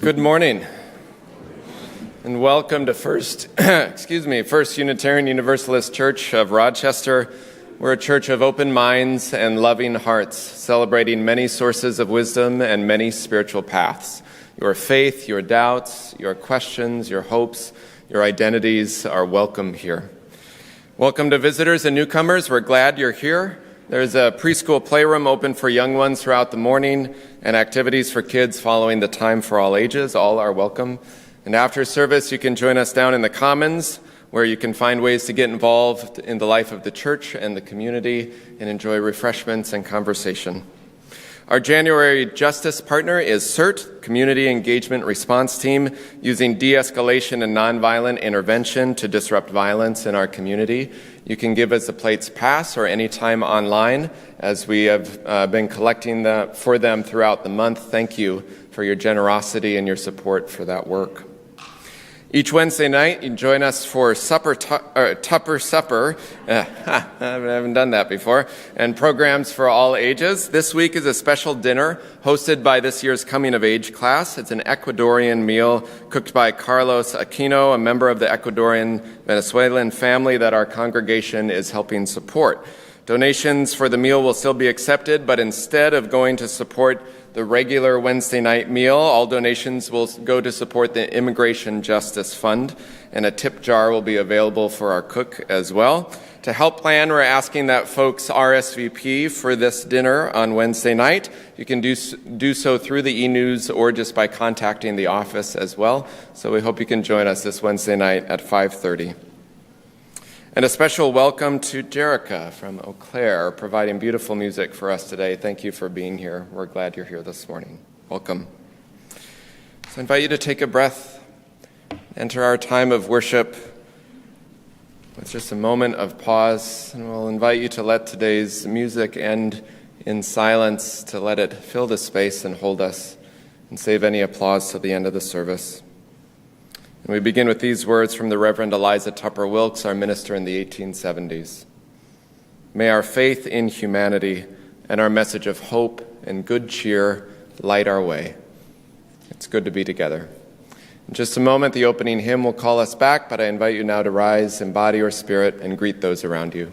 Good morning, and welcome to First Unitarian Universalist Church of Rochester. We're a church of open minds and loving hearts, celebrating many sources of wisdom and many spiritual paths. Your faith, your doubts, your questions, your hopes, your identities are welcome here. Welcome to visitors and newcomers. We're glad you're here. There's a preschool playroom open for young ones throughout the morning and activities for kids following the Time for All Ages. All are welcome. And after service, you can join us down in the Commons, where you can find ways to get involved in the life of the church and the community and enjoy refreshments and conversation. Our January Justice partner is CERT, Community Engagement Response Team, using de-escalation and nonviolent intervention to disrupt violence in our community. You can give us a Plates Pass or anytime online, as we have been collecting for them throughout the month. Thank you for your generosity and your support for that work. Each Wednesday night, you join us for Tupper Supper. I haven't done that before. And programs for all ages. This week is a special dinner hosted by this year's Coming of Age class. It's an Ecuadorian meal cooked by Carlos Aquino, a member of the Ecuadorian Venezuelan family that our congregation is helping support. Donations for the meal will still be accepted, but instead of going to support the regular Wednesday night meal, all donations will go to support the Immigration Justice Fund, and a tip jar will be available for our cook as well. To help plan, we're asking that folks RSVP for this dinner on Wednesday night. You can do so through the e-news or just by contacting the office as well. So we hope you can join us this Wednesday night at 5:30. And a special welcome to Jerica from Eau Claire, providing beautiful music for us today. Thank you for being here. We're glad you're here this morning. Welcome. So I invite you to take a breath, enter our time of worship with just a moment of pause, and we'll invite you to let today's music end in silence, to let it fill the space and hold us, and save any applause till the end of the service. And we begin with these words from the Reverend Eliza Tupper Wilkes, our minister in the 1870s. May our faith in humanity and our message of hope and good cheer light our way. It's good to be together. In just a moment, the opening hymn will call us back, but I invite you now to rise in body or spirit and greet those around you.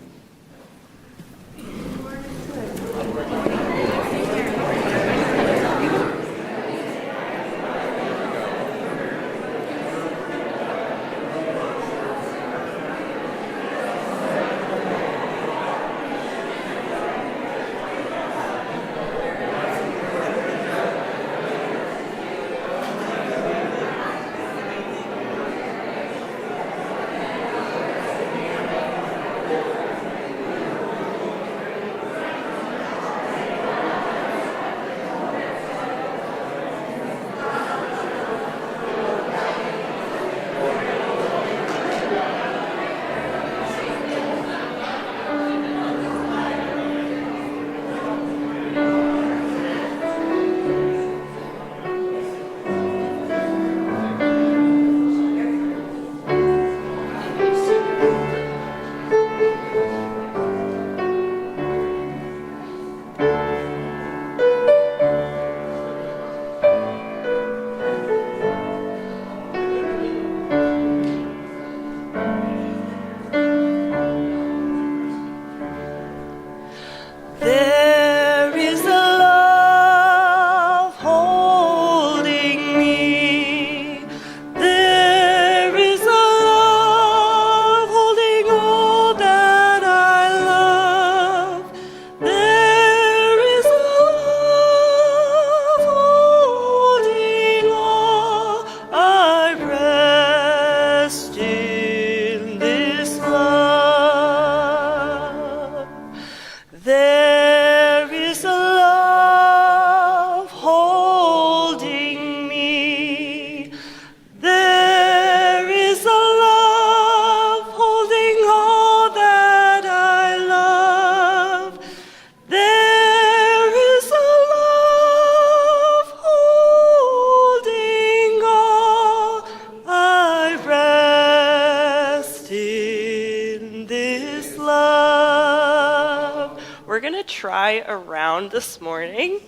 try around this morning.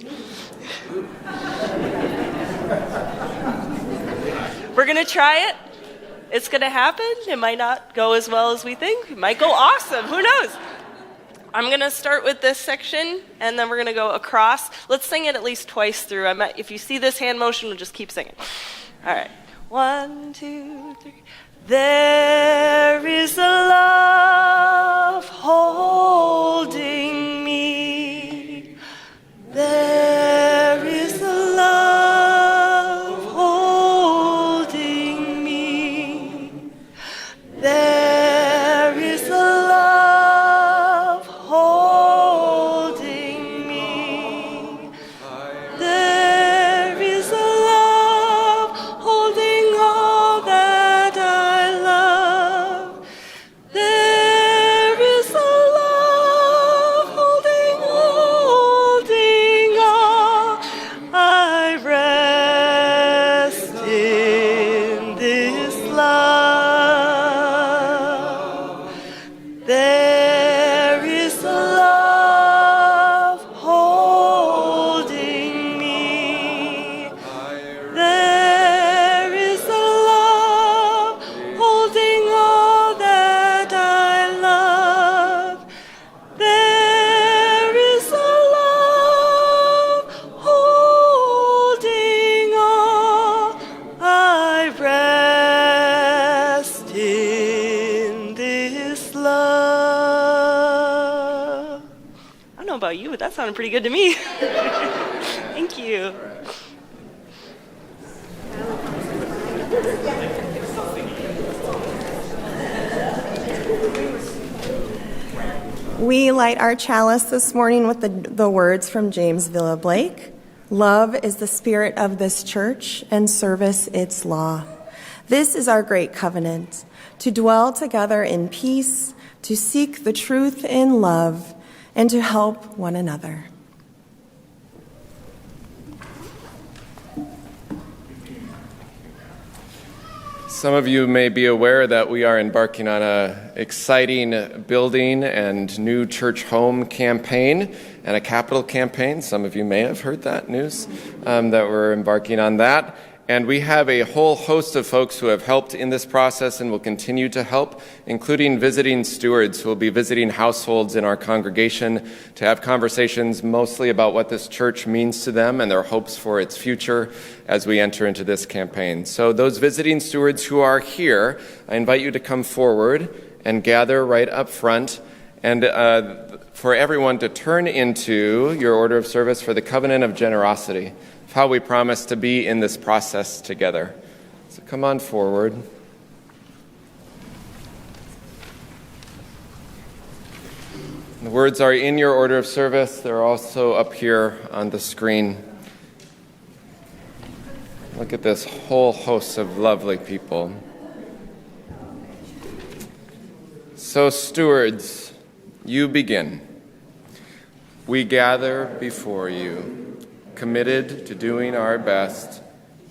We're going to try it. It's going to happen. It might not go as well as we think. It might go awesome. Who knows? I'm going to start with this section, and then we're going to go across. Let's sing it at least twice through. If you see this hand motion, we'll just keep singing. All right. 1, 2, 3. There is a love holding me. There is a love holding me. There is a love holding me. There is a love holding all that I love. There is a love holding all. I rest in this love. There is a love holding me. There is a love holding all that I love. There is a love holding all. I rest in this love. I don't know about you, but that sounded pretty good to me. Thank you. We light our chalice this morning with the words from James Villa Blake. Love is the spirit of this church, and service its law. This is our great covenant, to dwell together in peace, to seek the truth in love, and to help one another. Some of you may be aware that we are embarking on an exciting building and new church home campaign and a capital campaign. Some of you may have heard that news, that we're embarking on that. And we have a whole host of folks who have helped in this process and will continue to help, including visiting stewards who will be visiting households in our congregation to have conversations mostly about what this church means to them and their hopes for its future as we enter into this campaign. So those visiting stewards who are here, I invite you to come forward and gather right up front, and for everyone to turn into your order of service for the covenant of generosity, how we promise to be in this process together. So come on forward. The words are in your order of service. They're also up here on the screen. Look at this whole host of lovely people. So stewards, you begin. We gather before you, committed to doing our best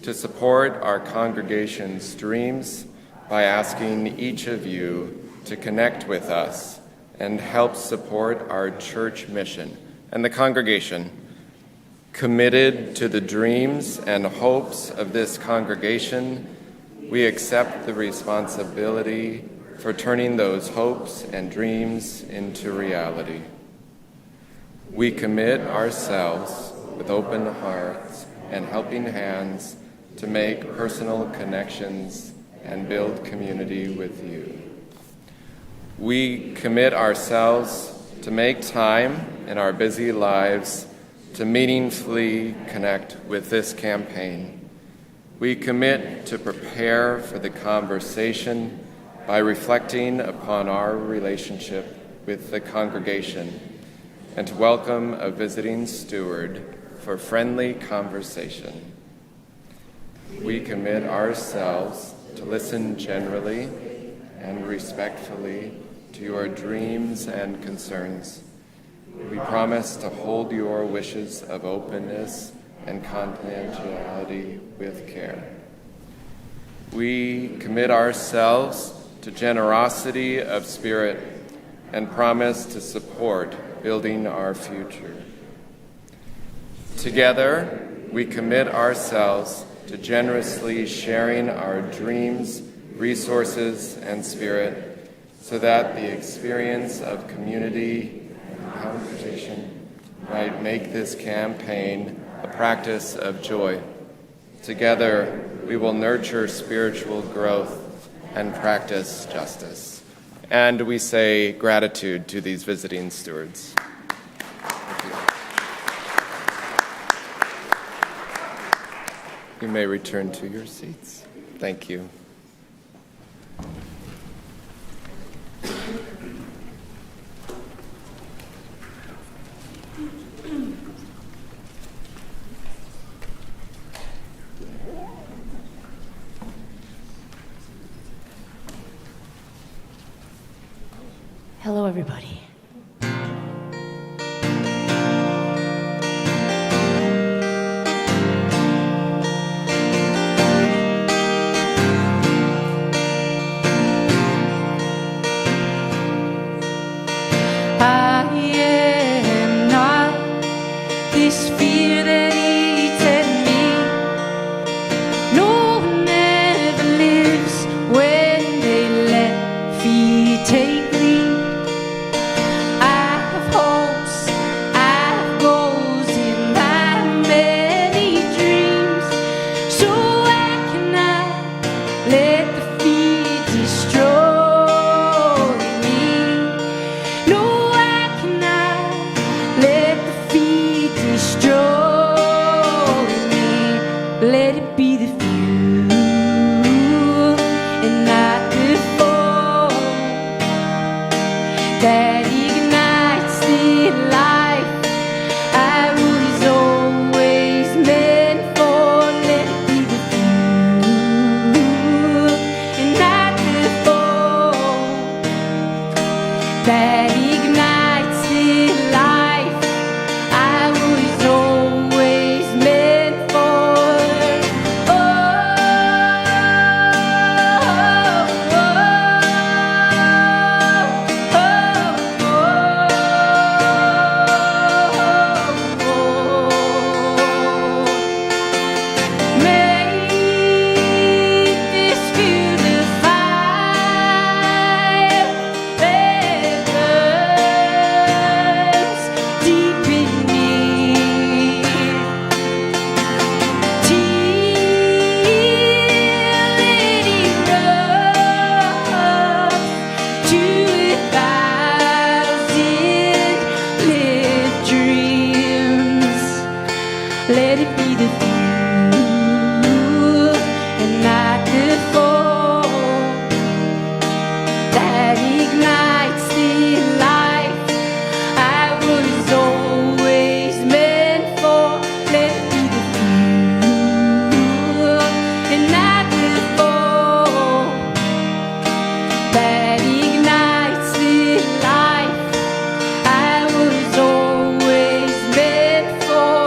to support our congregation's dreams by asking each of you to connect with us and help support our church mission. And the congregation, committed to the dreams and hopes of this congregation, we accept the responsibility for turning those hopes and dreams into reality. We commit ourselves with open hearts and helping hands to make personal connections and build community with you. We commit ourselves to make time in our busy lives to meaningfully connect with this campaign. We commit to prepare for the conversation by reflecting upon our relationship with the congregation and to welcome a visiting steward for friendly conversation. We commit ourselves to listen generally and respectfully to your dreams and concerns. We promise to hold your wishes of openness and confidentiality with care. We commit ourselves to generosity of spirit and promise to support building our future. Together, we commit ourselves to generously sharing our dreams, resources, and spirit, so that the experience of community and conversation might make this campaign a practice of joy. Together, we will nurture spiritual growth and practice justice. And we say gratitude to these visiting stewards. You may return to your seats. Thank you. Hello, everybody. I am not this fear that eats at me. No one ever lives when they let fear take lead. I have hopes, I have goals in my many dreams. So why can I let the fear destroy me? No, why can I let the fear destroy me? Let it be the fuel and not the fall that ignites the life I was always meant for. Let it be the fuel and not the fall that ignites the life I was always meant for. Make this fuel the fire that burns deep in me, till it erupts to 1,000 lit dreams. Let it be the fuel and not the fall that ignites the life I was always meant for. Let it be the fuel and not the fall that ignites the life I was always meant for.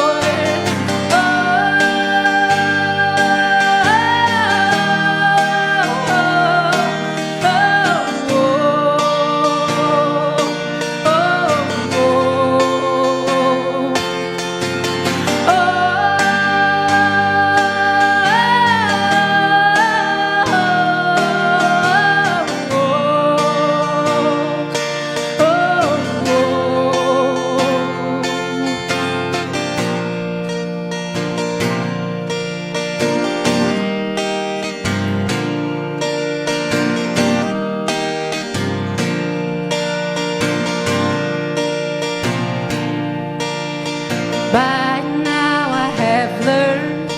By now I have learned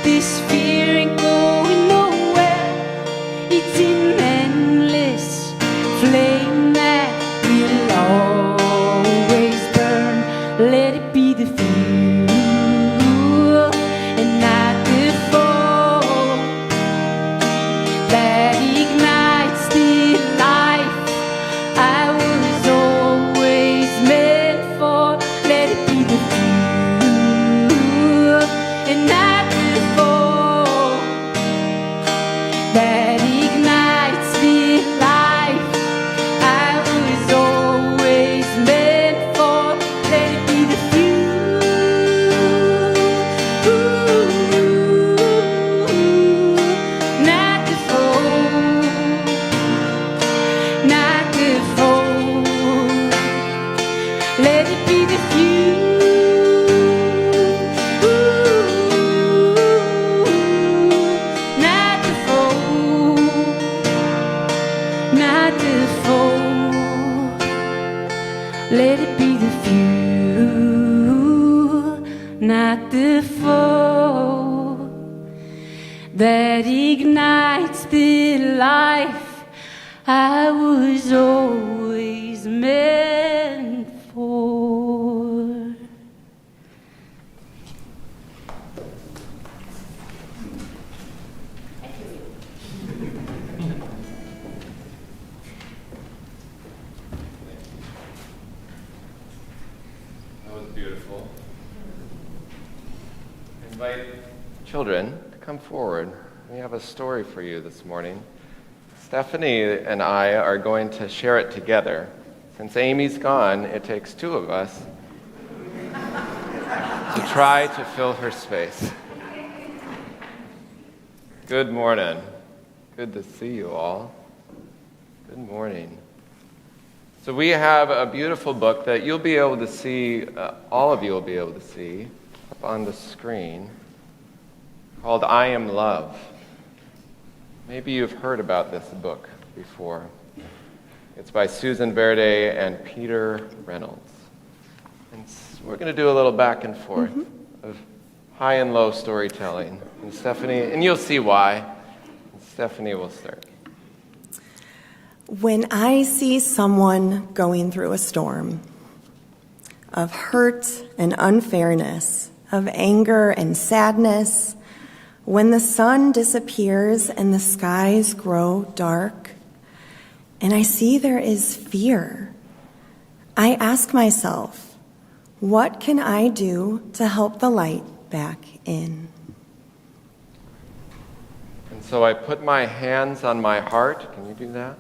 this fear ain't going nowhere. It's an endless flame that will always burn. Let it be the fuel and not the fall that ignites the life I was always meant for. Let it be the fuel and not the fall that ignites the life I was always meant for. Let it be the fuel. let it be the few. Not the foe, not the foe. Let it be the few, not the foe, that ignites the life I was always meant for. That was beautiful. Invite children to come forward. We have a story for you this morning. Stephanie and I are going to share it together. Since Amy's gone, it takes two of us to try to fill her space. Good morning. Good to see you all. Good morning. So we have a beautiful book that you'll be able to see, all of you will be able to see up on the screen, called I Am Love. Maybe you've heard about this book before. It's by Susan Verde and Peter Reynolds. And we're going to do a little back and forth of high and low storytelling. And Stephanie, and you'll see why. And Stephanie will start. When I see someone going through a storm of hurt and unfairness, of anger and sadness, when the sun disappears and the skies grow dark, and I see there is fear, I ask myself, what can I do to help the light back in? And so I put my hands on my heart. Can you do that?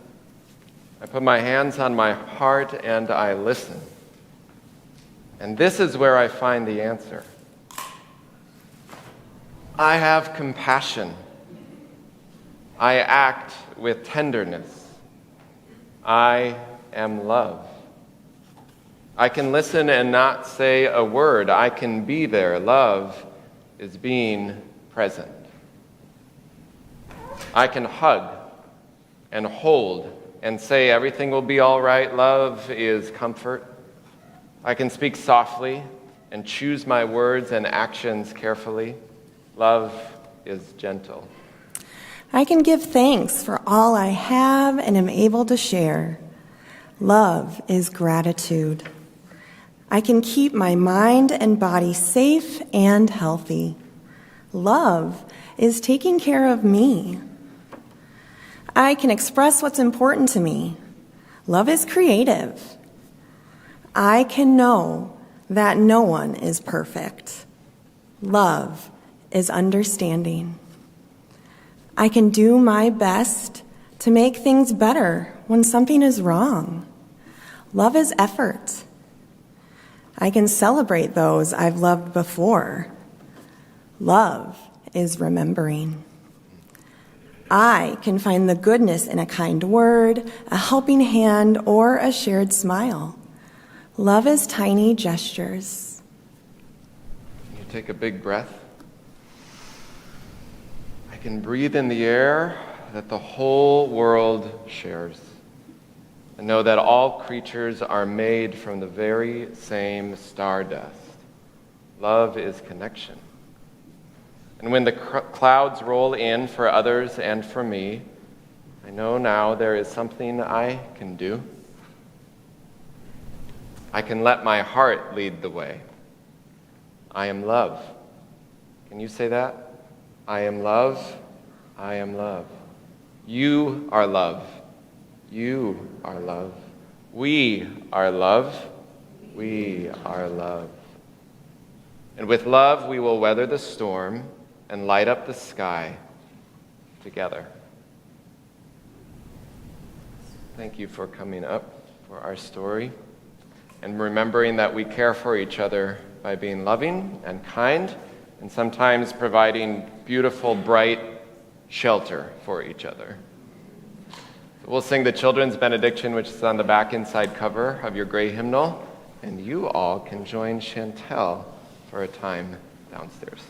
I put my hands on my heart and I listen. And this is where I find the answer. I have compassion. I act with tenderness. I am love. I can listen and not say a word. I can be there. Love is being present. I can hug and hold and say everything will be all right. Love is comfort. I can speak softly and choose my words and actions carefully. Love is gentle. I can give thanks for all I have and am able to share. Love is gratitude. I can keep my mind and body safe and healthy. Love is taking care of me. I can express what's important to me. Love is creative. I can know that no one is perfect. Love is understanding. I can do my best to make things better when something is wrong. Love is effort. I can celebrate those I've loved before. Love is remembering. I can find the goodness in a kind word, a helping hand, or a shared smile. Love is tiny gestures. You take a big breath. I can breathe in the air that the whole world shares, and know that all creatures are made from the very same stardust. Love is connection. And when the clouds roll in for others and for me, I know now there is something I can do. I can let my heart lead the way. I am love. Can you say that? I am love. I am love. You are love. You are love. We are love. We are love. And with love, we will weather the storm and light up the sky together. Thank you for coming up for our story and remembering that we care for each other by being loving and kind and sometimes providing beautiful, bright shelter for each other. We'll sing the children's benediction, which is on the back inside cover of your gray hymnal. and you all can join Chantel for a time downstairs.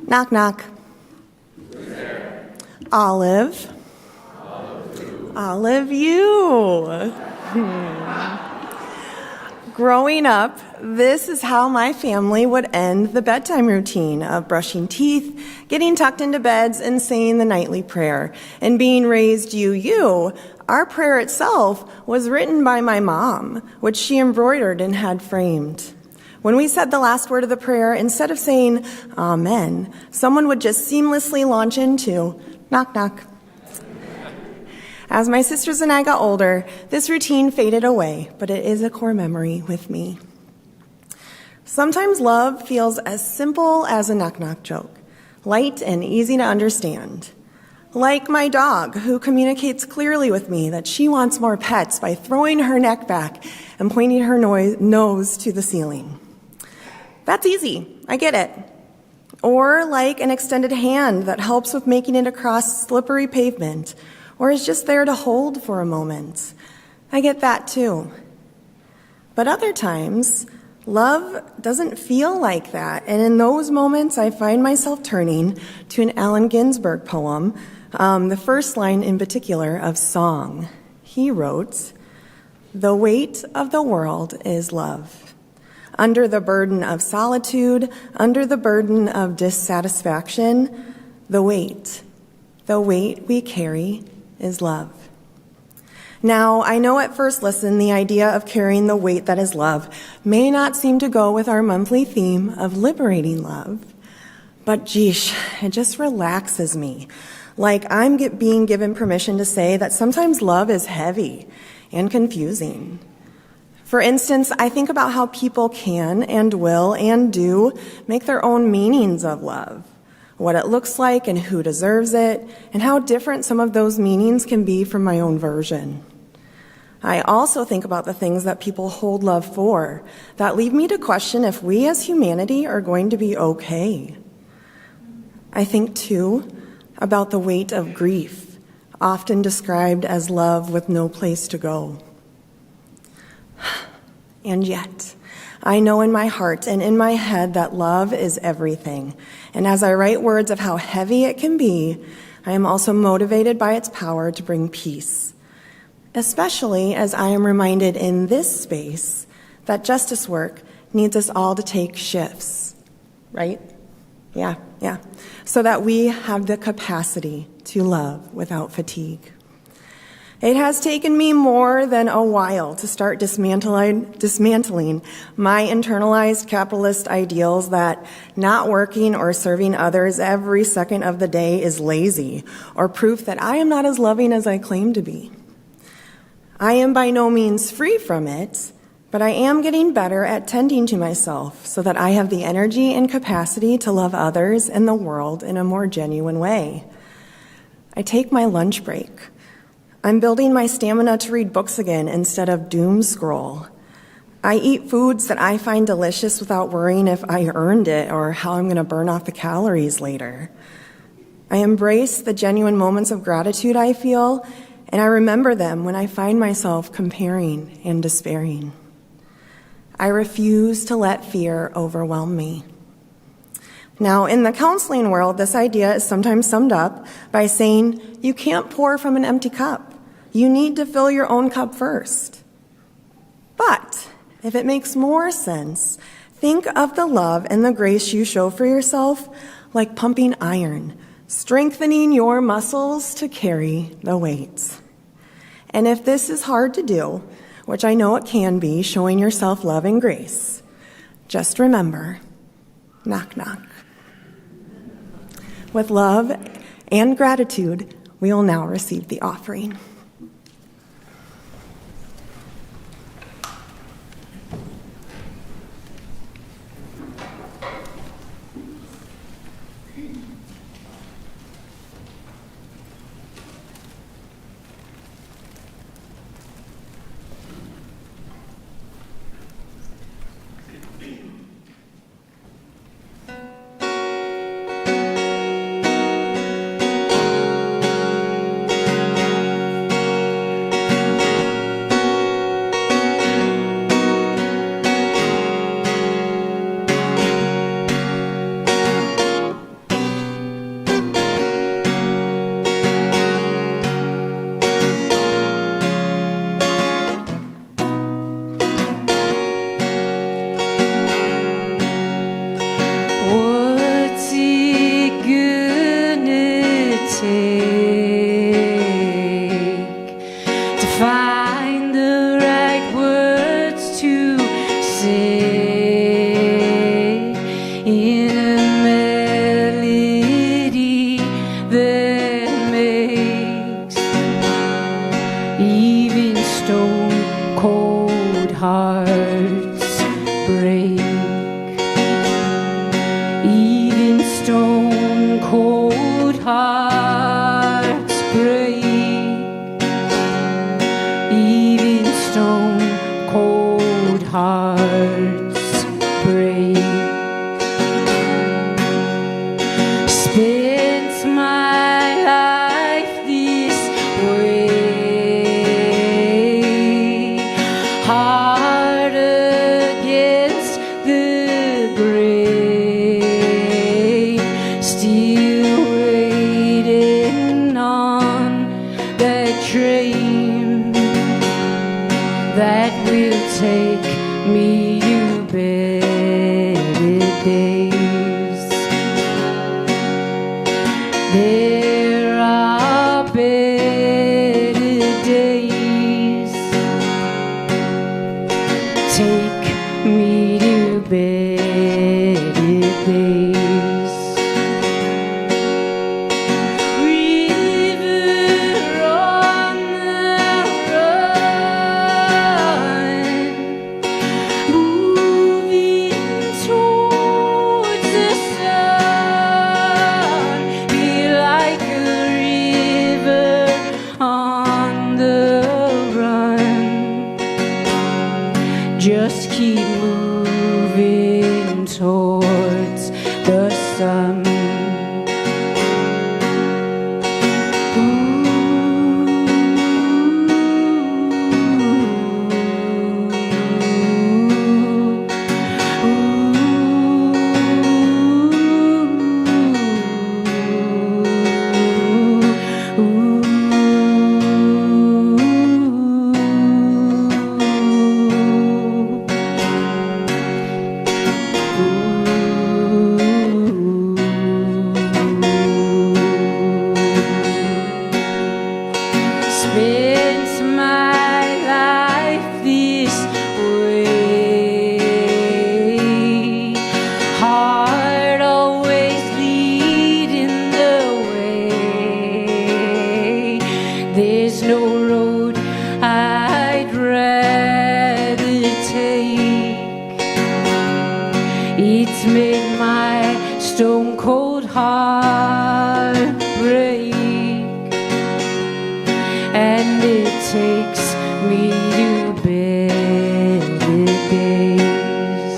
Knock, knock. Olive. Olive, you. Growing up, this is how my family would end the bedtime routine of brushing teeth, getting tucked into beds, and saying the nightly prayer. And being raised you, our prayer itself was written by my mom, which she embroidered and had framed. When we said the last word of the prayer, instead of saying amen, someone would just seamlessly launch into knock, knock. As my sisters and I got older, this routine faded away, but it is a core memory with me. Sometimes love feels as simple as a knock-knock joke, light and easy to understand. Like my dog, who communicates clearly with me that she wants more pets by throwing her neck back and pointing her nose to the ceiling. That's easy, I get it. Or like an extended hand that helps with making it across slippery pavement, or is just there to hold for a moment. I get that too. But other times, love doesn't feel like that, and in those moments I find myself turning to an Allen Ginsberg poem, the first line in particular of Song. He wrote, "The weight of the world is love. Under the burden of solitude, under the burden of dissatisfaction, the weight we carry is love." Now, I know at first listen, the idea of carrying the weight that is love may not seem to go with our monthly theme of liberating love, but geesh, it just relaxes me. Like I'm being given permission to say that sometimes love is heavy and confusing. For instance, I think about how people can and will and do make their own meanings of love, what it looks like and who deserves it, and how different some of those meanings can be from my own version. I also think about the things that people hold love for that leave me to question if we as humanity are going to be okay. I think, too, about the weight of grief, often described as love with no place to go. And yet, I know in my heart and in my head that love is everything. And as I write words of how heavy it can be, I am also motivated by its power to bring peace. Especially as I am reminded in this space that justice work needs us all to take shifts, right? Yeah. So that we have the capacity to love without fatigue. It has taken me more than a while to start dismantling my internalized capitalist ideals that not working or serving others every second of the day is lazy or proof that I am not as loving as I claim to be. I am by no means free from it, but I am getting better at tending to myself so that I have the energy and capacity to love others and the world in a more genuine way. I take my lunch break. I'm building my stamina to read books again instead of doom scroll. I eat foods that I find delicious without worrying if I earned it or how I'm going to burn off the calories later. I embrace the genuine moments of gratitude I feel, and I remember them when I find myself comparing and despairing. I refuse to let fear overwhelm me. Now, in the counseling world, this idea is sometimes summed up by saying, you can't pour from an empty cup. You need to fill your own cup first. But If it makes more sense, think of the love and the grace you show for yourself like pumping iron, strengthening your muscles to carry the weights. And if this is hard to do, which I know it can be, showing yourself love and grace, just remember, knock, knock. With love and gratitude, we will now receive the offering. What's it gonna take to find the right words to say in a melody that makes even stone cold hearts break? Even stone cold hearts break. Even stone cold hearts break. Spent my life this way, hard against the grain, still waiting on that train that will take me to better days. There are better days. Take me to better days. River on the run, moving towards the sun. Be like a river on the run. Just keep moving towards the sun. Spent my life this way, heart always leading the way. There's no road I'd rather take. It's made my stone cold heart break. And it takes me to better days.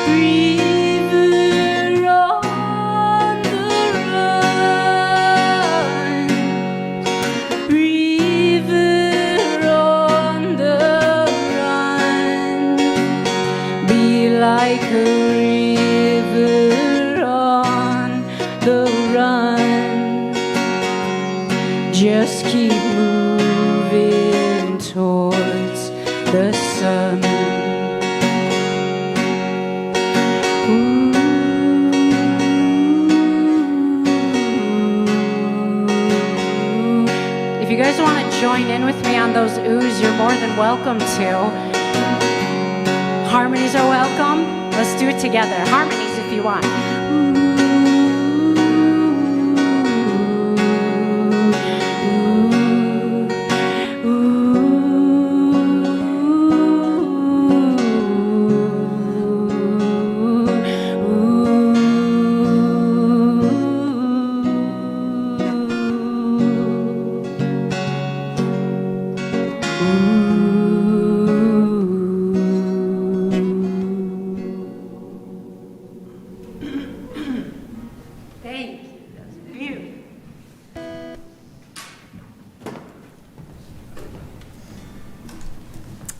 River on the run, river on the run. Be like a river on the run. Just keep moving towards you guys want to join in with me on those oohs, you're more than welcome to. Harmonies are welcome. Let's do it together. Harmonies if you want. Thank you. That's beautiful.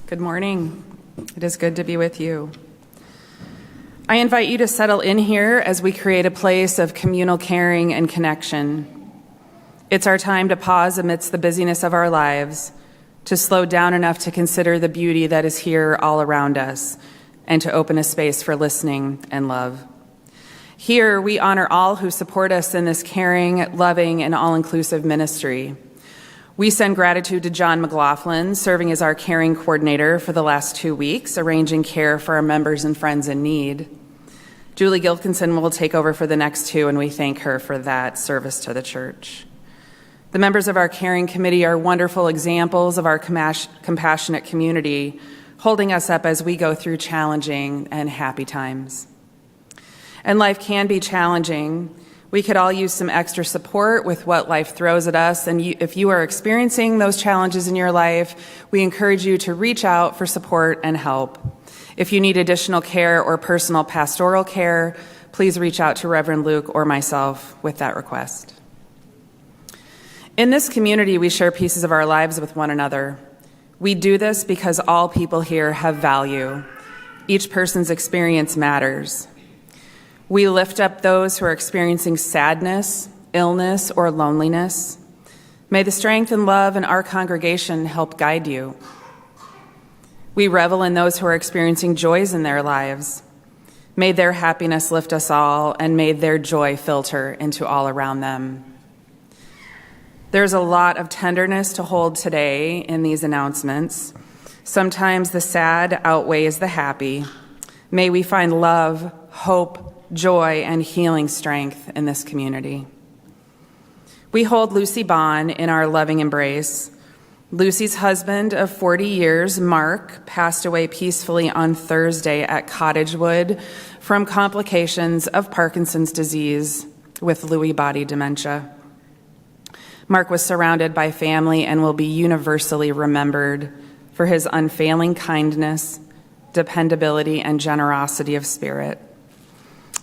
Good morning. It is good to be with you. I invite you to settle in here as we create a place of communal caring and connection. It's our time to pause amidst the busyness of our lives, to slow down enough to consider the beauty that is here all around us, and to open a space for listening and love. Here, we honor all who support us in this caring, loving, and all-inclusive ministry. We send gratitude to John McLaughlin, serving as our caring coordinator for the last 2 weeks, arranging care for our members and friends in need. Julie Gilkinson will take over for the next 2, and we thank her for that service to the church. The members of our caring committee are wonderful examples of our compassionate community, holding us up as we go through challenging and happy times. And life can be challenging. We could all use some extra support with what life throws at us. And if you are experiencing those challenges in your life, we encourage you to reach out for support and help. If you need additional care or personal pastoral care, please reach out to Reverend Luke or myself with that request. In this community, we share pieces of our lives with one another. We do this because all people here have value. Each person's experience matters. We lift up those who are experiencing sadness, illness, or loneliness. May the strength and love in our congregation help guide you. We revel in those who are experiencing joys in their lives. May their happiness lift us all, and may their joy filter into all around them. There's a lot of tenderness to hold today in these announcements. Sometimes the sad outweighs the happy. May we find love, hope, joy, and healing strength in this community. We hold Lucy Bond in our loving embrace. Lucy's husband of 40 years, Mark, passed away peacefully on Thursday at Cottagewood from complications of Parkinson's disease with Lewy body dementia. Mark was surrounded by family and will be universally remembered for his unfailing kindness, dependability, and generosity of spirit.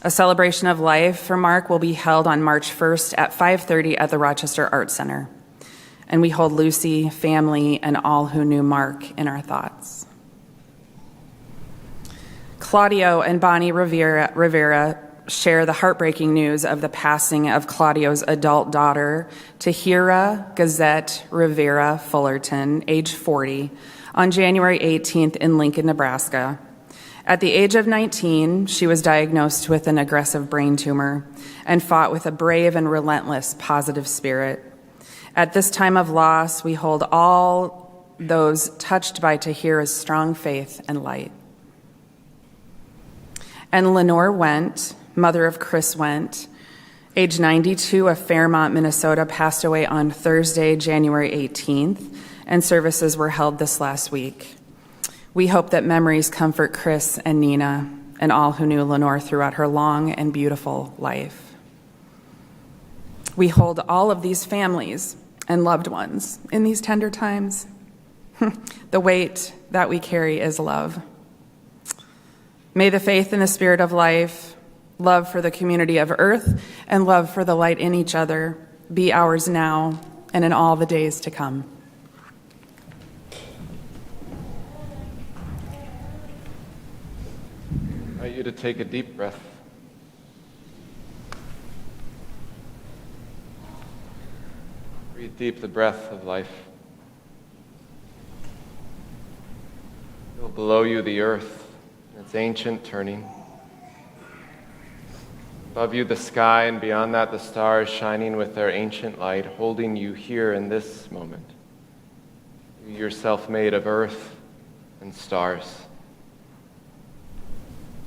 A celebration of life for Mark will be held on March 1st at 5:30 at the Rochester Arts Center. And we hold Lucy, family, and all who knew Mark in our thoughts. Claudio and Bonnie Rivera share the heartbreaking news of the passing of Claudio's adult daughter, Tahira Gazette Rivera Fullerton, age 40, on January 18th in Lincoln, Nebraska. At the age of 19, she was diagnosed with an aggressive brain tumor and fought with a brave and relentless positive spirit. At this time of loss, we hold all those touched by Tahira's strong faith and light. And Lenore Went, mother of Chris Went, age 92 of Fairmont, Minnesota, passed away on Thursday, January 18th, and services were held this last week. We hope that memories comfort Chris and Nina and all who knew Lenore throughout her long and beautiful life. We hold all of these families and loved ones in these tender times. The weight that we carry is love. May the faith in the spirit of life, love for the community of earth, and love for the light in each other be ours now and in all the days to come. I invite you to take a deep breath. Breathe deep the breath of life. Feel below you the earth and its ancient turning. Above you the sky, and beyond that the stars shining with their ancient light, holding you here in this moment. You yourself made of earth and stars.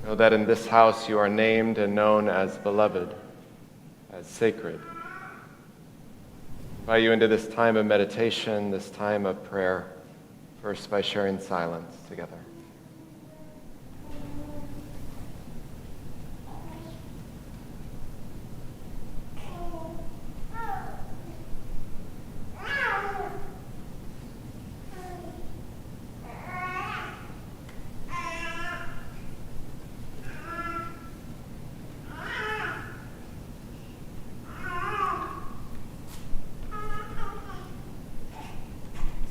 Know that in this house you are named and known as beloved, as sacred. Invite you into this time of meditation, this time of prayer, first by sharing silence together.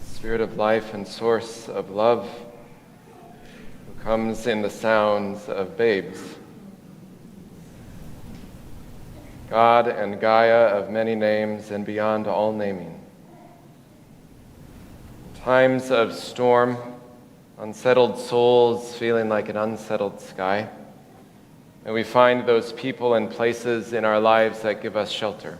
Spirit of life and source of love, who comes in the sounds of babes. God and Gaia of many names and beyond all naming. Times of storm, unsettled souls feeling like an unsettled sky, and we find those people and places in our lives that give us shelter.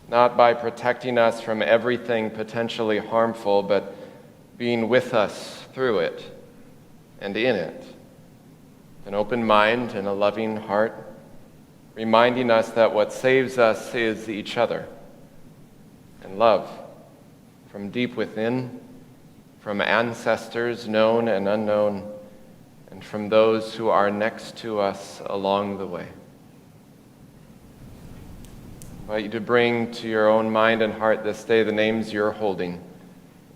Not by protecting us from everything potentially harmful, but being with us through it and in it. An open mind and a loving heart, reminding us that what saves us is each other and love from deep within, from ancestors known and unknown, and from those who are next to us along the way. I invite you to bring to your own mind and heart this day the names you're holding,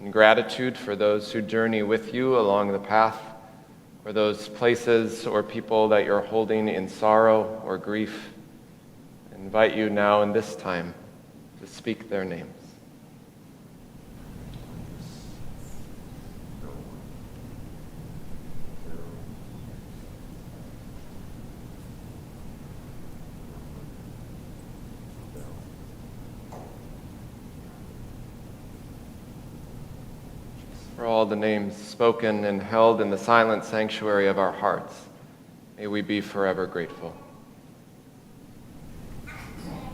in gratitude for those who journey with you along the path, for those places or people that you're holding in sorrow or grief. I invite you now in this time to speak their names. For all the names spoken and held in the silent sanctuary of our hearts, may we be forever grateful.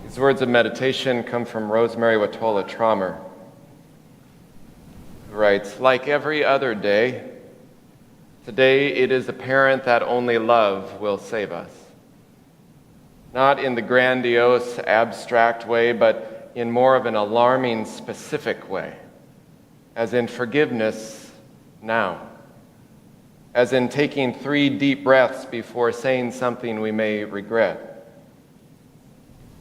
These words of meditation come from Rosemary Watola Traumer, who writes, "Like every other day, today it is apparent that only love will save us. Not in the grandiose, abstract way, but in more of an alarming, specific way. As in forgiveness now. As in taking 3 deep breaths before saying something we may regret.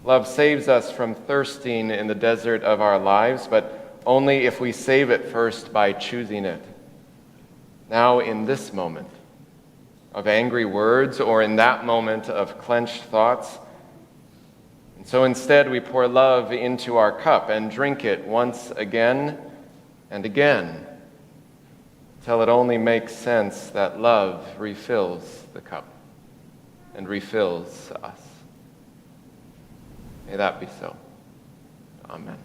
Love saves us from thirsting in the desert of our lives, but only if we save it first by choosing it. Now in this moment of angry words, or in that moment of clenched thoughts. And so instead we pour love into our cup and drink it once again and again, till it only makes sense that love refills the cup and refills us. May that be so. Amen.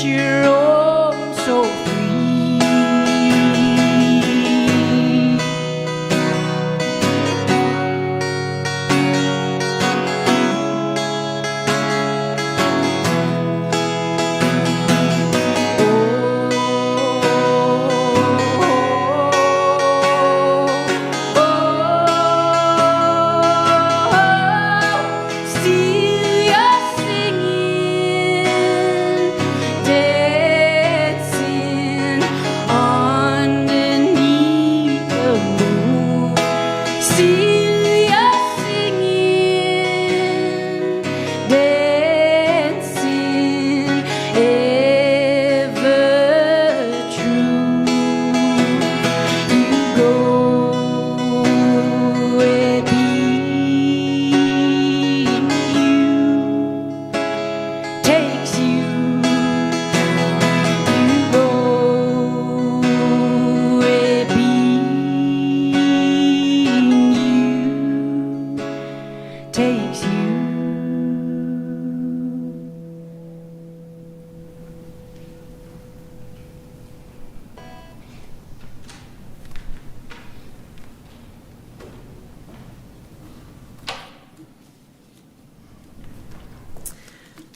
your own so free.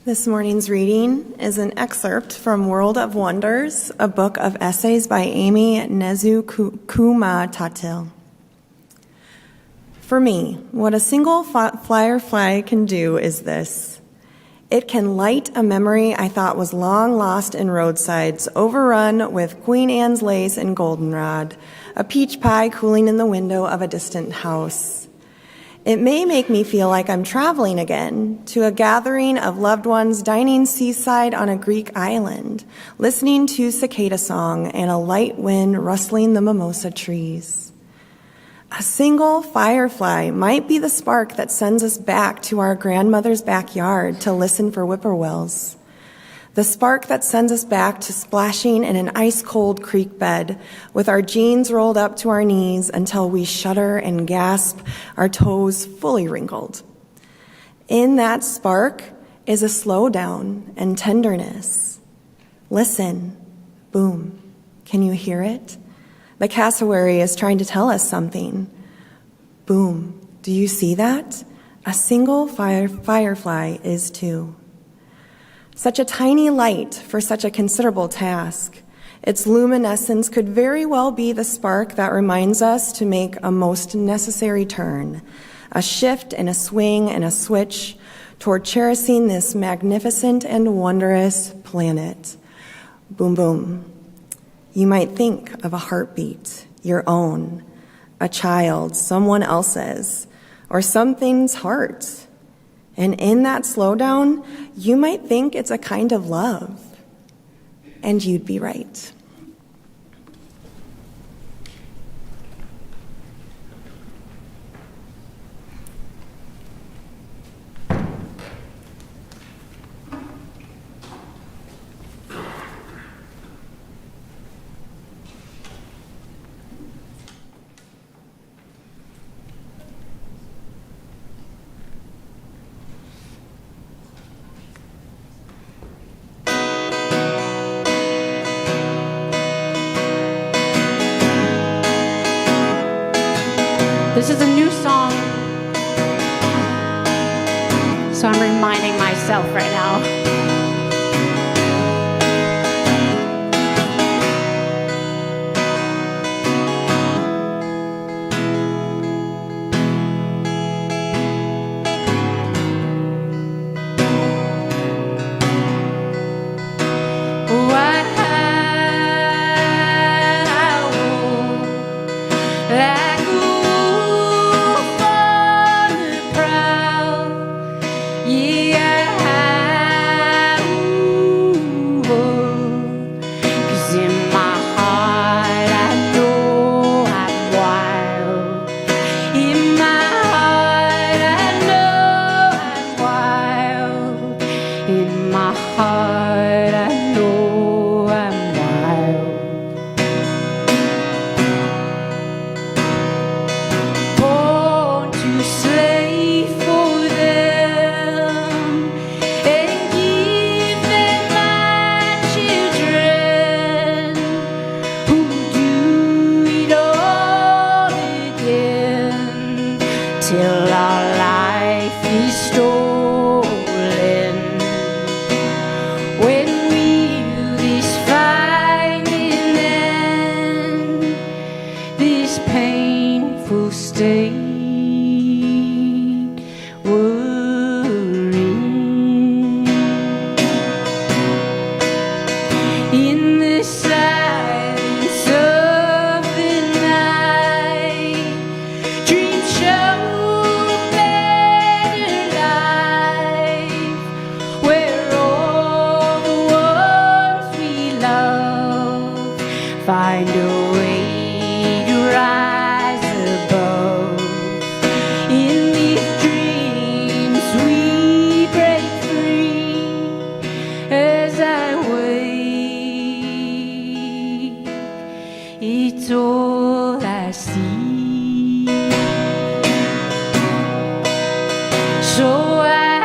This morning's reading is an excerpt from World of Wonders, a book of essays by Amy Nezu-Kumatatil. For me, what a single firefly can do is this. It can light a memory I thought was long lost in roadsides, overrun with Queen Anne's lace and goldenrod, a peach pie cooling in the window of a distant house. It may make me feel like I'm traveling again to a gathering of loved ones dining seaside on a Greek island, listening to cicada song and a light wind rustling the mimosa trees. A single firefly might be the spark that sends us back to our grandmother's backyard to listen for whippoorwills. The spark that sends us back to splashing in an ice-cold creek bed with our jeans rolled up to our knees until we shudder and gasp, our toes fully wrinkled. In that spark is a slowdown and tenderness. Listen. Boom. Can you hear it? The cassowary is trying to tell us something. Boom. Do you see that? A single firefly is too. Such a tiny light for such a considerable task. Its luminescence could very well be the spark that reminds us to make a most necessary turn, a shift and a swing and a switch toward cherishing this magnificent and wondrous planet. Boom, boom. You might think of a heartbeat, your own, a child, someone else's, or something's heart. And in that slowdown, you might think it's a kind of love. And you'd be right. This is a new song, so I'm reminding myself right now. Yeah. find a way to rise above. In these dreams we break free as I wake. It's all I see. So I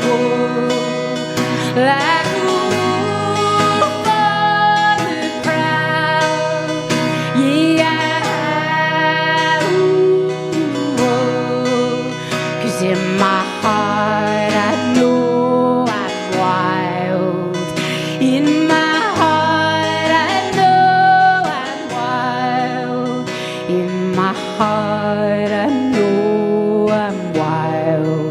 walk like a wolf on the prowl. Yeah, cause in my heart I know I'm wild. In my heart I know I'm wild. In my heart I know I'm wild.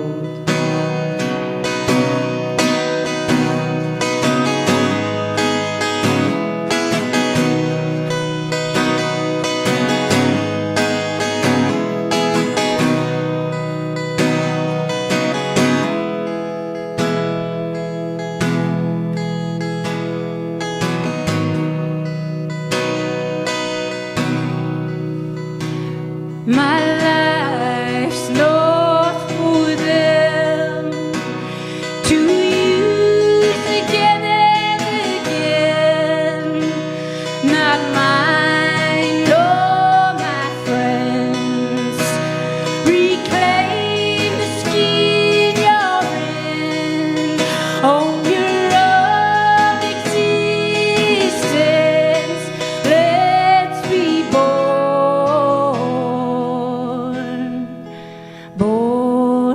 My life's not for them to use again and again. Not mine nor my friends. Reclaim the skin you're in. Own your own existence. Let's be born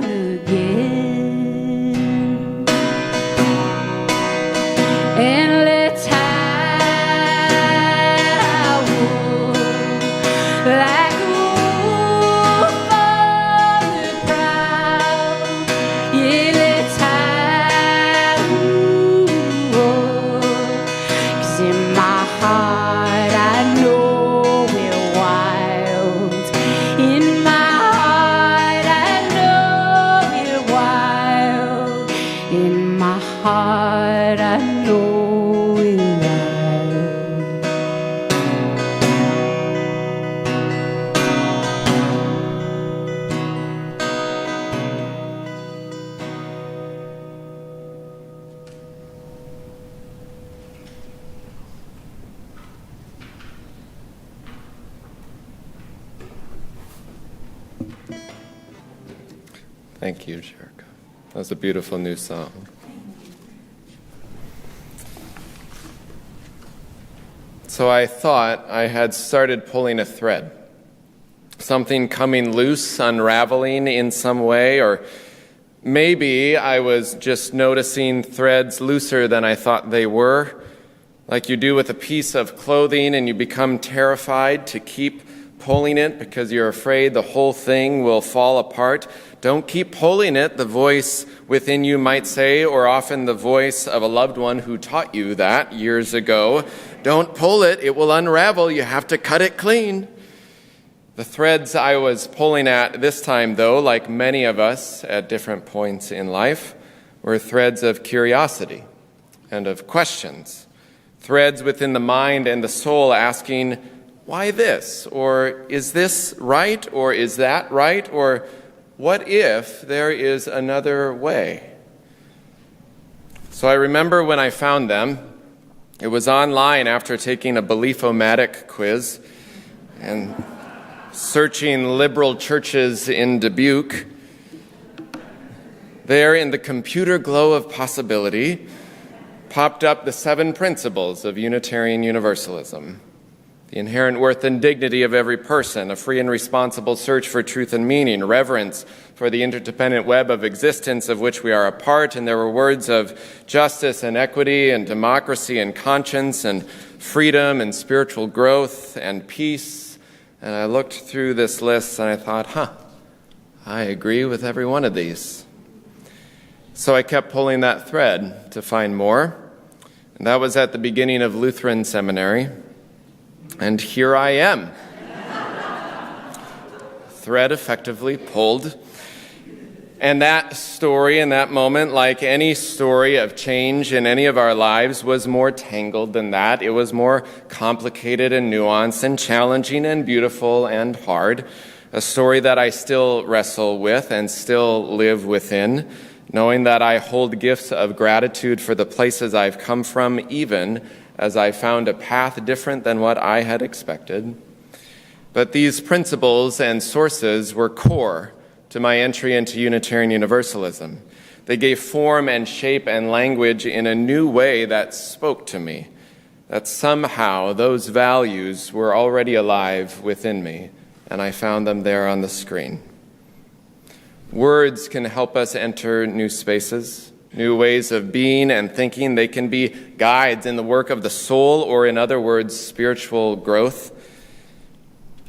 again. And let's howl like a wolf on the prowl. Yeah, let's howl, cause in my heart I know we're wild. In my heart I know we're wild. In my heart I know we're wild. Thank you, Jericho. That was a beautiful new song. So I thought I had started pulling a thread. Something coming loose, unraveling in some way, or maybe I was just noticing threads looser than I thought they were, like you do with a piece of clothing and you become terrified to keep pulling it because you're afraid the whole thing will fall apart. Don't keep pulling it, the voice within you might say, or often the voice of a loved one who taught you that years ago. Don't pull it, it will unravel, you have to cut it clean. The threads I was pulling at this time, though, like many of us at different points in life, were threads of curiosity and of questions. Threads within the mind and the soul asking, why this? Or is this right? Or is that right? Or what if there is another way? So I remember when I found them, it was online after taking a Belief-O-Matic quiz and searching liberal churches in Dubuque. There, in the computer glow of possibility, popped up the 7 principles of Unitarian Universalism. The inherent worth and dignity of every person, a free and responsible search for truth and meaning, reverence for the interdependent web of existence of which we are a part, and there were words of justice and equity and democracy and conscience and freedom and spiritual growth and peace. And I looked through this list and I thought, I agree with every one of these. So I kept pulling that thread to find more. And that was at the beginning of Lutheran Seminary. And here I am. Thread effectively pulled. And that story and that moment, like any story of change in any of our lives, was more tangled than that. It was more complicated and nuanced and challenging and beautiful and hard. A story that I still wrestle with and still live within, knowing that I hold gifts of gratitude for the places I've come from, even as I found a path different than what I had expected. But these principles and sources were core to my entry into Unitarian Universalism. They gave form and shape and language in a new way that spoke to me, that somehow those values were already alive within me, and I found them there on the screen. Words can help us enter new spaces, new ways of being and thinking. They can be guides in the work of the soul, or in other words, spiritual growth.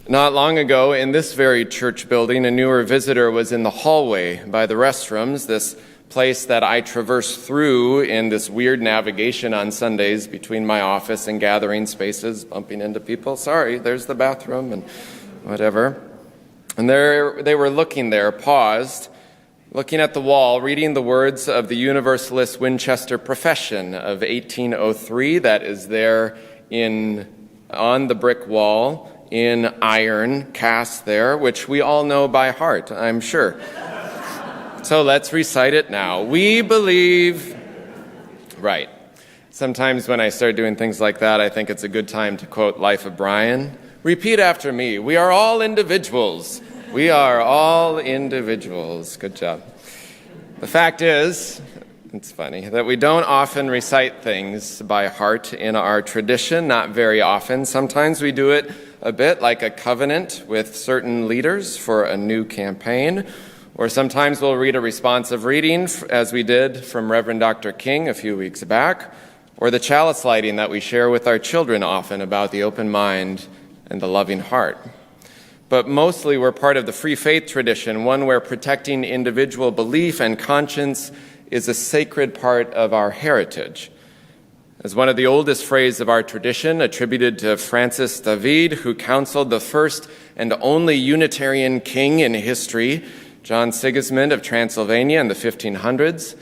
Not long ago, in this very church building, a newer visitor was in the hallway by the restrooms, this place that I traverse through in this weird navigation on Sundays between my office and gathering spaces, bumping into people. Sorry, there's the bathroom and whatever. And they were looking there, paused, looking at the wall, reading the words of the Universalist Winchester Profession of 1803 that is there on the brick wall, in iron cast there, which we all know by heart, I'm sure. So let's recite it now. We believe... Right. Sometimes when I start doing things like that, I think it's a good time to quote Life of Brian. Repeat after me. We are all individuals. We are all individuals. Good job. The fact is, it's funny, that we don't often recite things by heart in our tradition, not very often. Sometimes we do it a bit like a covenant with certain leaders for a new campaign, or sometimes we'll read a responsive reading, as we did from Reverend Dr. King a few weeks back, or the chalice lighting that we share with our children often about the open mind and the loving heart. But mostly we're part of the free faith tradition, one where protecting individual belief and conscience is a sacred part of our heritage. As one of the oldest phrases of our tradition, attributed to Francis David, who counseled the first and only Unitarian king in history, John Sigismund of Transylvania in the 1500s,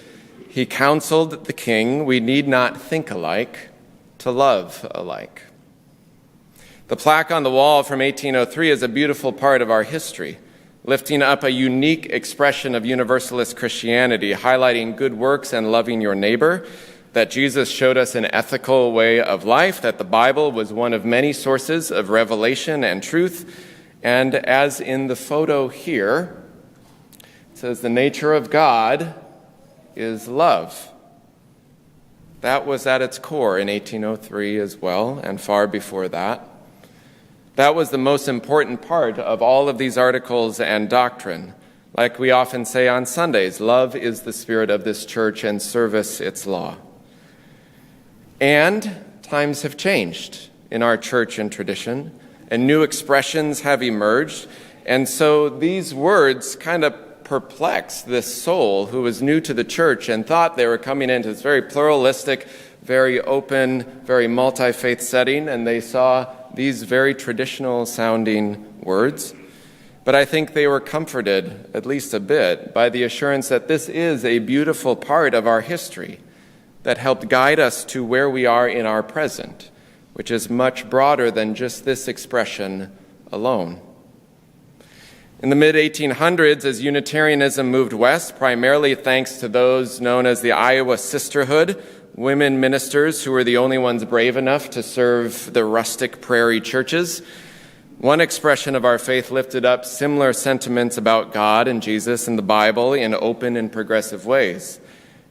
he counseled the king, we need not think alike to love alike. The plaque on the wall from 1803 is a beautiful part of our history, lifting up a unique expression of Universalist Christianity, highlighting good works and loving your neighbor, that Jesus showed us an ethical way of life, that the Bible was one of many sources of revelation and truth, and as in the photo here, it says the nature of God is love. That was at its core in 1803 as well, and far before that. That was the most important part of all of these articles and doctrine. Like we often say on Sundays, love is the spirit of this church and service its law. And times have changed in our church and tradition, and new expressions have emerged. And so these words kind of perplexed this soul who was new to the church and thought they were coming into this very pluralistic, very open, very multi-faith setting, and they saw these very traditional sounding words. But I think they were comforted, at least a bit, by the assurance that this is a beautiful part of our history that helped guide us to where we are in our present, which is much broader than just this expression alone. In the mid-1800s, as Unitarianism moved west, primarily thanks to those known as the Iowa Sisterhood, women ministers who were the only ones brave enough to serve the rustic prairie churches, one expression of our faith lifted up similar sentiments about God and Jesus and the Bible in open and progressive ways,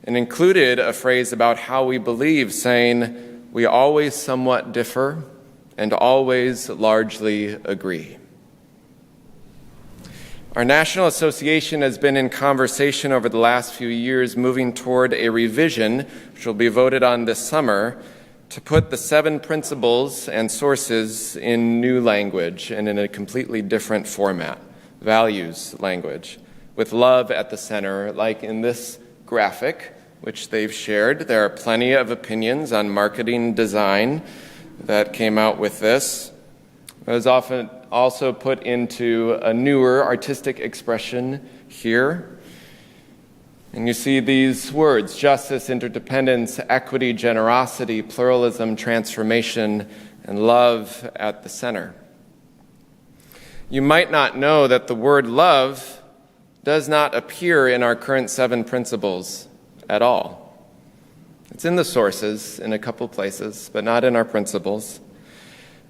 and included a phrase about how we believe, saying, we always somewhat differ and always largely agree. Our National Association has been in conversation over the last few years, moving toward a revision, which will be voted on this summer, to put the 7 principles and sources in new language and in a completely different format, values language, with love at the center, like in this graphic, which they've shared. There are plenty of opinions on marketing design that came out with this. It was often also put into a newer artistic expression here. And you see these words: justice, interdependence, equity, generosity, pluralism, transformation, and love at the center. You might not know that the word love does not appear in our current 7 principles at all. It's in the sources in a couple places, but not in our principles.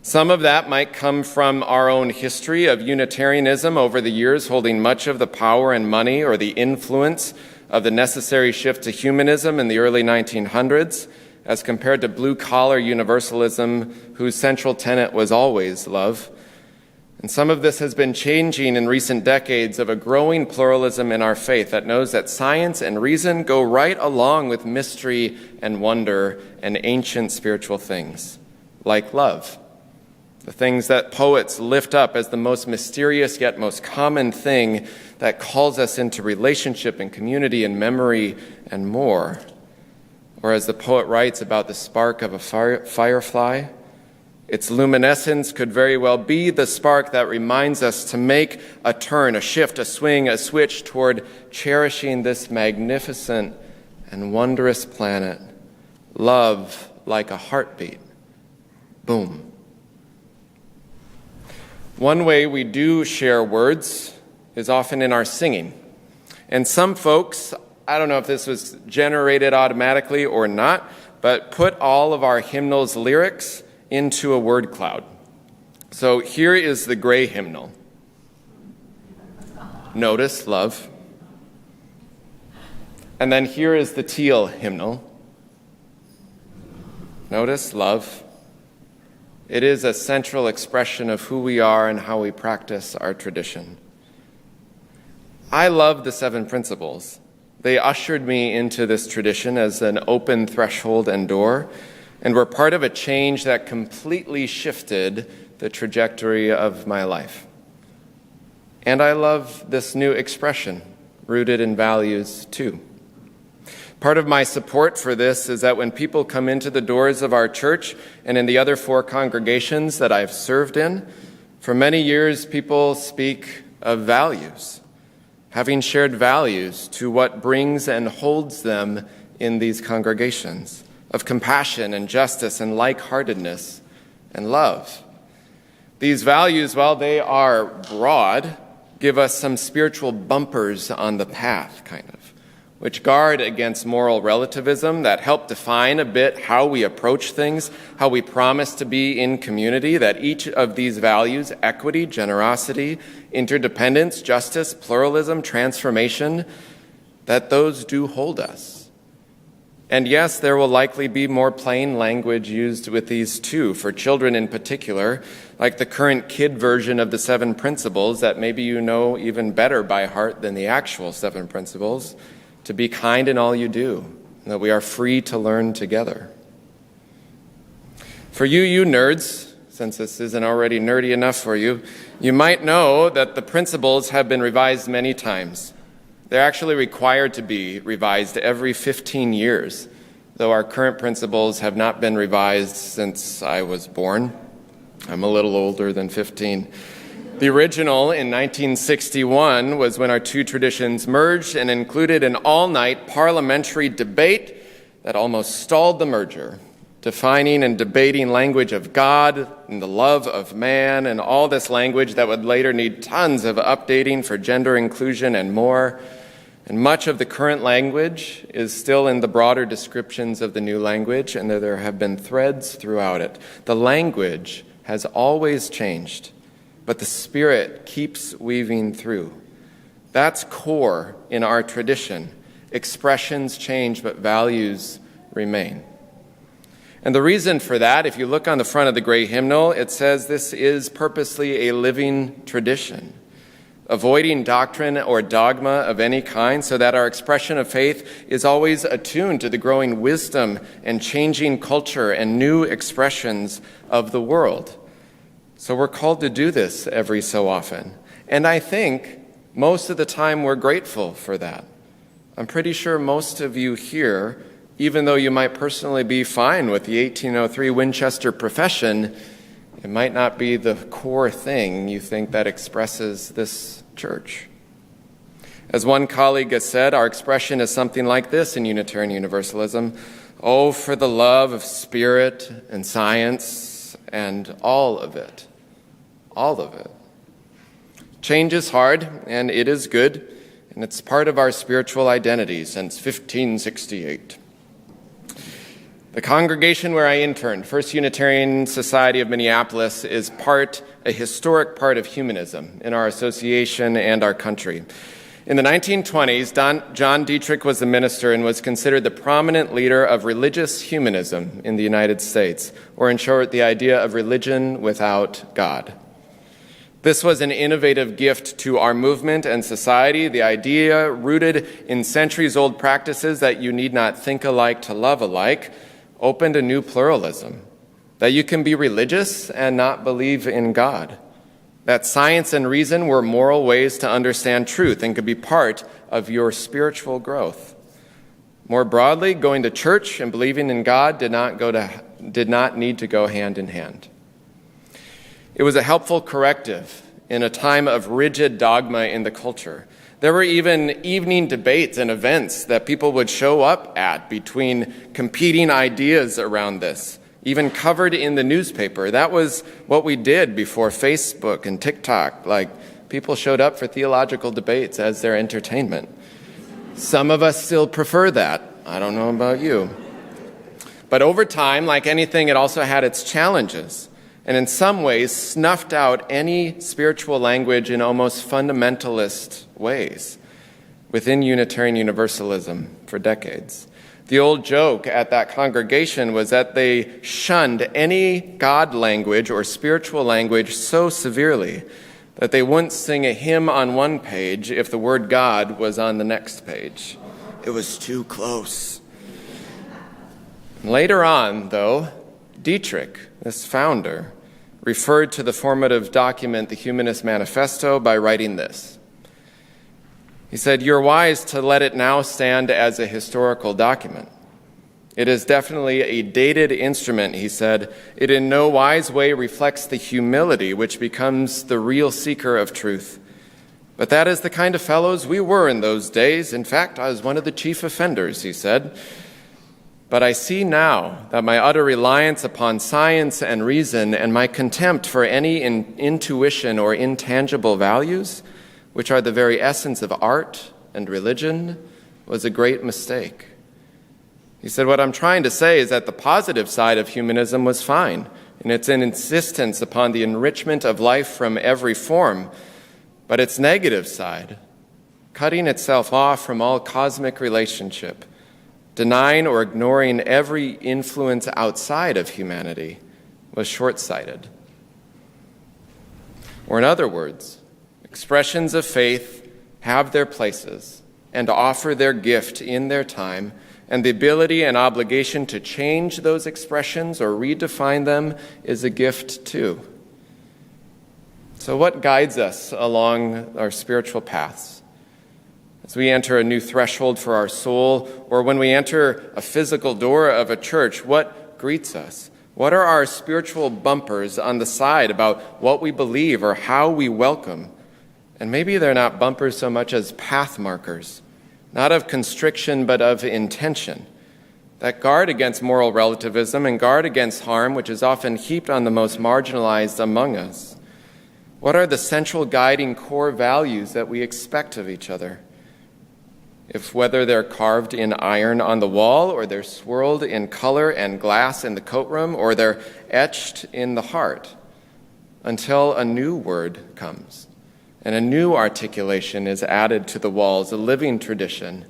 Some of that might come from our own history of Unitarianism over the years, holding much of the power and money or the influence of the necessary shift to humanism in the early 1900s, as compared to blue-collar universalism, whose central tenet was always love. And some of this has been changing in recent decades of a growing pluralism in our faith that knows that science and reason go right along with mystery and wonder and ancient spiritual things, like love. The things that poets lift up as the most mysterious yet most common thing that calls us into relationship and community and memory and more. Or as the poet writes about the spark of a firefly, its luminescence could very well be the spark that reminds us to make a turn, a shift, a swing, a switch toward cherishing this magnificent and wondrous planet. Love like a heartbeat. Boom. One way we do share words is often in our singing. And some folks, I don't know if this was generated automatically or not, but put all of our hymnals' lyrics into a word cloud. So here is the gray hymnal. Notice, love. And then here is the teal hymnal. Notice, love. It is a central expression of who we are and how we practice our tradition. I love the 7 principles. They ushered me into this tradition as an open threshold and door, and were part of a change that completely shifted the trajectory of my life. And I love this new expression, rooted in values too. Part of my support for this is that when people come into the doors of our church and in the other 4 congregations that I've served in, for many years people speak of values, having shared values to what brings and holds them in these congregations, of compassion and justice and like-heartedness and love. These values, while they are broad, give us some spiritual bumpers on the path, kind of, which guard against moral relativism, that help define a bit how we approach things, how we promise to be in community, that each of these values, equity, generosity, interdependence, justice, pluralism, transformation, that those do hold us. And yes, there will likely be more plain language used with these too, for children in particular, like the current kid version of the 7 principles that maybe you know even better by heart than the actual 7 principles. To be kind in all you do, and that we are free to learn together. For you nerds, since this isn't already nerdy enough for you, you might know that the principles have been revised many times. They're actually required to be revised every 15 years, though our current principles have not been revised since I was born. I'm a little older than 15. The original in 1961 was when our 2 traditions merged and included an all-night parliamentary debate that almost stalled the merger, defining and debating language of God and the love of man and all this language that would later need tons of updating for gender inclusion and more. And much of the current language is still in the broader descriptions of the new language, and there have been threads throughout it. The language has always changed, but the Spirit keeps weaving through. That's core in our tradition. Expressions change, but values remain. And the reason for that, if you look on the front of the gray hymnal, it says this is purposely a living tradition, avoiding doctrine or dogma of any kind so that our expression of faith is always attuned to the growing wisdom and changing culture and new expressions of the world. So we're called to do this every so often. And I think most of the time we're grateful for that. I'm pretty sure most of you here, even though you might personally be fine with the 1803 Winchester profession, it might not be the core thing you think that expresses this church. As one colleague has said, our expression is something like this in Unitarian Universalism: oh, for the love of spirit and science and all of it. All of it. Change is hard, and it is good, and it's part of our spiritual identity since 1568. The congregation where I interned, First Unitarian Society of Minneapolis, is a historic part of humanism in our association and our country. In the 1920s, John Dietrich was the minister and was considered the prominent leader of religious humanism in the United States, or in short, the idea of religion without God. This was an innovative gift to our movement and society, the idea rooted in centuries-old practices that you need not think alike to love alike, opened a new pluralism, that you can be religious and not believe in God, that science and reason were moral ways to understand truth and could be part of your spiritual growth. More broadly, going to church and believing in God did not need to go hand in hand. It was a helpful corrective in a time of rigid dogma in the culture. There were even evening debates and events that people would show up at between competing ideas around this, even covered in the newspaper. That was what we did before Facebook and TikTok. People showed up for theological debates as their entertainment. Some of us still prefer that. I don't know about you. But over time, like anything, it also had its challenges, and in some ways snuffed out any spiritual language in almost fundamentalist ways within Unitarian Universalism for decades. The old joke at that congregation was that they shunned any God language or spiritual language so severely that they wouldn't sing a hymn on one page if the word God was on the next page. It was too close. Later on, though, Dietrich, this founder, referred to the formative document, the Humanist Manifesto, by writing this. He said, "You're wise to let it now stand as a historical document. It is definitely a dated instrument," he said. "It in no wise way reflects the humility which becomes the real seeker of truth. But that is the kind of fellows we were in those days. In fact, I was one of the chief offenders," he said. "But I see now that my utter reliance upon science and reason and my contempt for any intuition or intangible values, which are the very essence of art and religion, was a great mistake." He said, "What I'm trying to say is that the positive side of humanism was fine, and it's an insistence upon the enrichment of life from every form, but its negative side, cutting itself off from all cosmic relationship, denying or ignoring every influence outside of humanity, was short-sighted." Or in other words, expressions of faith have their places and offer their gift in their time, and the ability and obligation to change those expressions or redefine them is a gift too. So what guides us along our spiritual paths? As we enter a new threshold for our soul, or when we enter a physical door of a church, what greets us? What are our spiritual bumpers on the side about what we believe or how we welcome? And maybe they're not bumpers so much as path markers, not of constriction but of intention, that guard against moral relativism and guard against harm, which is often heaped on the most marginalized among us. What are the central guiding core values that we expect of each other? If whether they're carved in iron on the wall, or they're swirled in color and glass in the coat room, or they're etched in the heart, until a new word comes and a new articulation is added to the walls, a living tradition,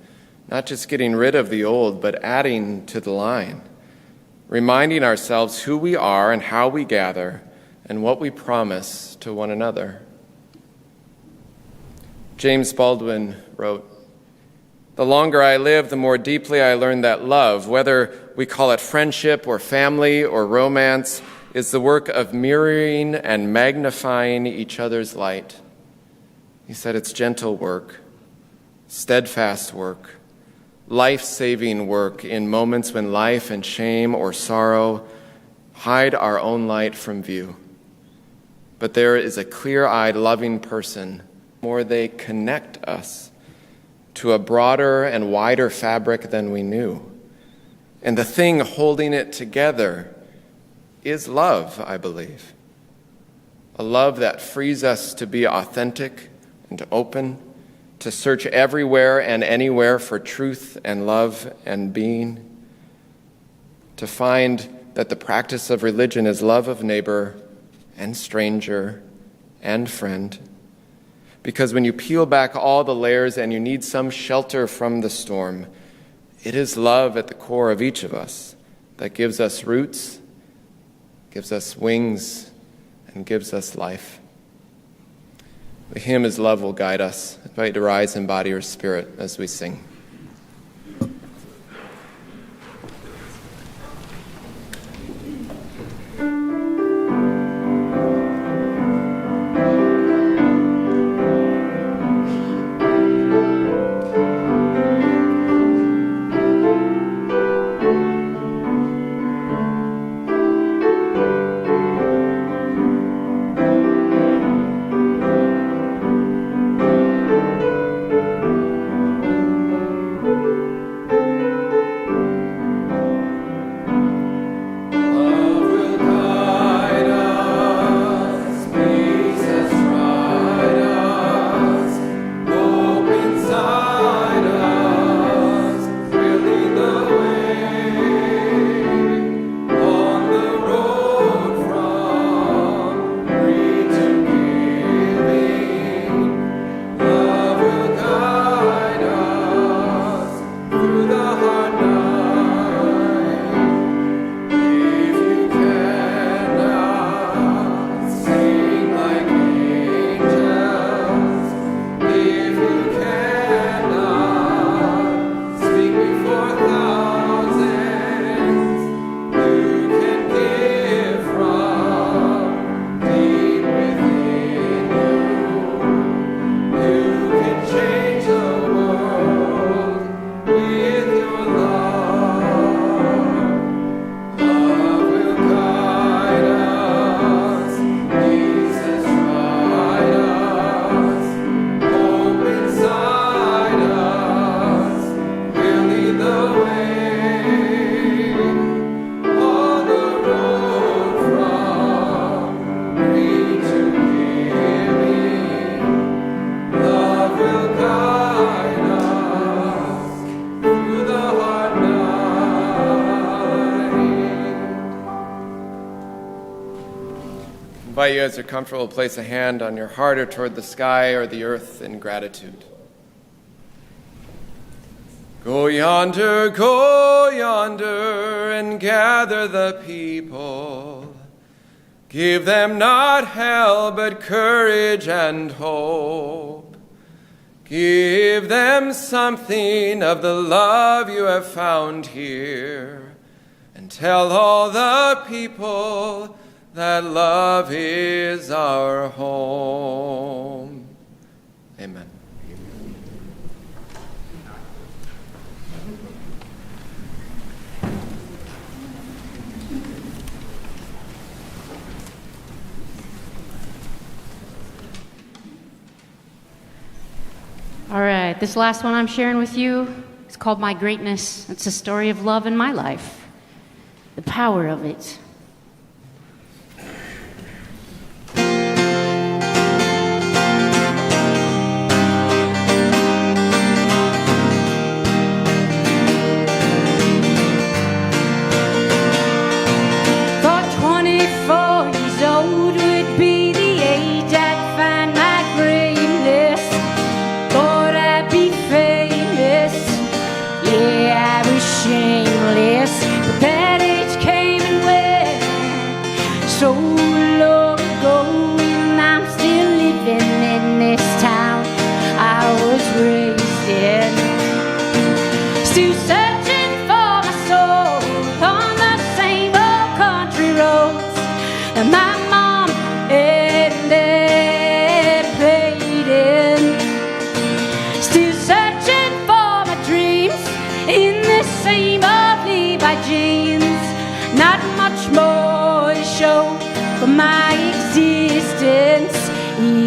not just getting rid of the old, but adding to the line, reminding ourselves who we are and how we gather and what we promise to one another. James Baldwin wrote, "The longer I live, the more deeply I learn that love, whether we call it friendship or family or romance, is the work of mirroring and magnifying each other's light." He said it's gentle work, steadfast work, life-saving work in moments when life and shame or sorrow hide our own light from view. But there is a clear-eyed, loving person, more they connect us to a broader and wider fabric than we knew. And the thing holding it together is love, I believe. A love that frees us to be authentic and open, to search everywhere and anywhere for truth and love and being, to find that the practice of religion is love of neighbor and stranger and friend. Because when you peel back all the layers and you need some shelter from the storm, it is love at the core of each of us that gives us roots, gives us wings, and gives us life. The hymn is Love Will Guide Us. I invite you to rise in body or spirit as we sing. invite you, as you're comfortable, place a hand on your heart or toward the sky or the earth in gratitude. Go yonder, and gather the people. Give them not hell, but courage and hope. Give them something of the love you have found here, and tell all the people that love is our home. Amen. All right, this last one I'm sharing with you is called My Greatness. It's a story of love in my life, the power of it. My existence,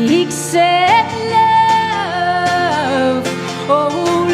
except love. Oh,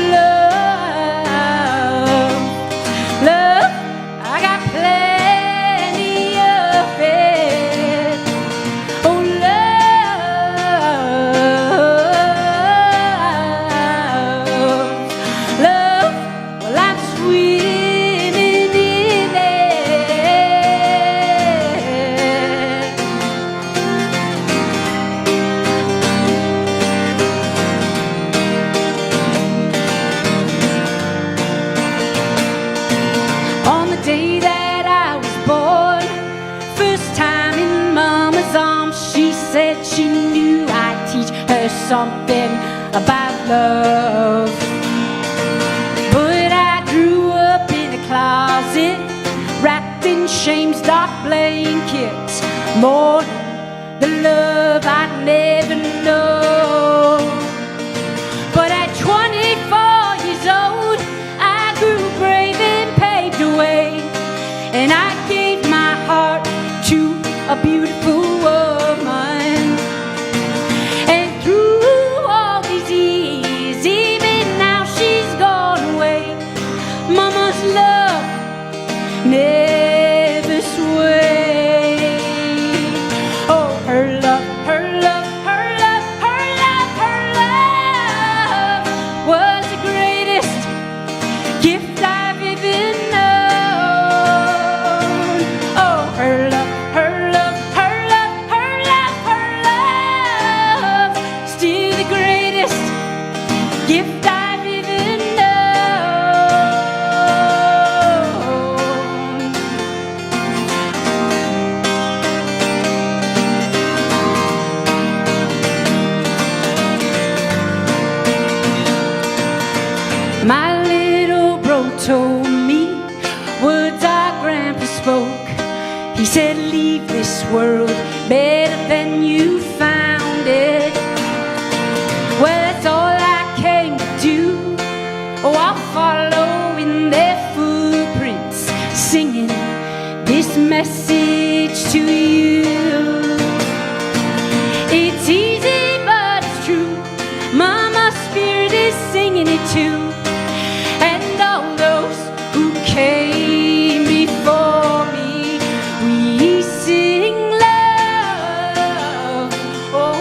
said she knew I'd teach her something about love. But I grew up in a closet, wrapped in shame's dark blankets, mourning the love I'd never know. But at 24 years old, I grew brave and paved the way, and I gave my heart to a beautiful woman. And through all these years, even now she's gone away, Mama's love never swayed. Oh, her love, her love, her love, her love, her love was the greatest gift I've ever known. Oh, her love, her love, her love, her love, her love, still the greatest gift I've ever known. My little bro told me words our grandpa spoke. He said, leave this world better than you found it. Well, that's all I came to do. Oh, I'll follow in their footprints, singing this message to you. It's easy, but it's true. Mama's spirit is singing it too. And all those who came before me, we sing love, oh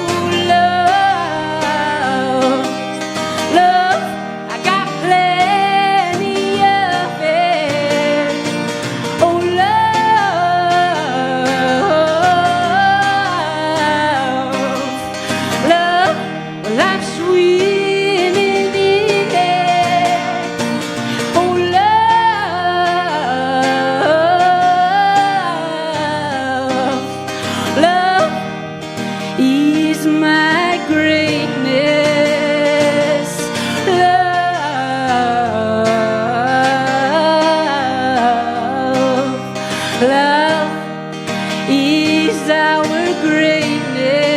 love, love, I got plenty of it, oh love, love, well I'm swimming in it, oh love, love is my greatness, love, love is our greatness.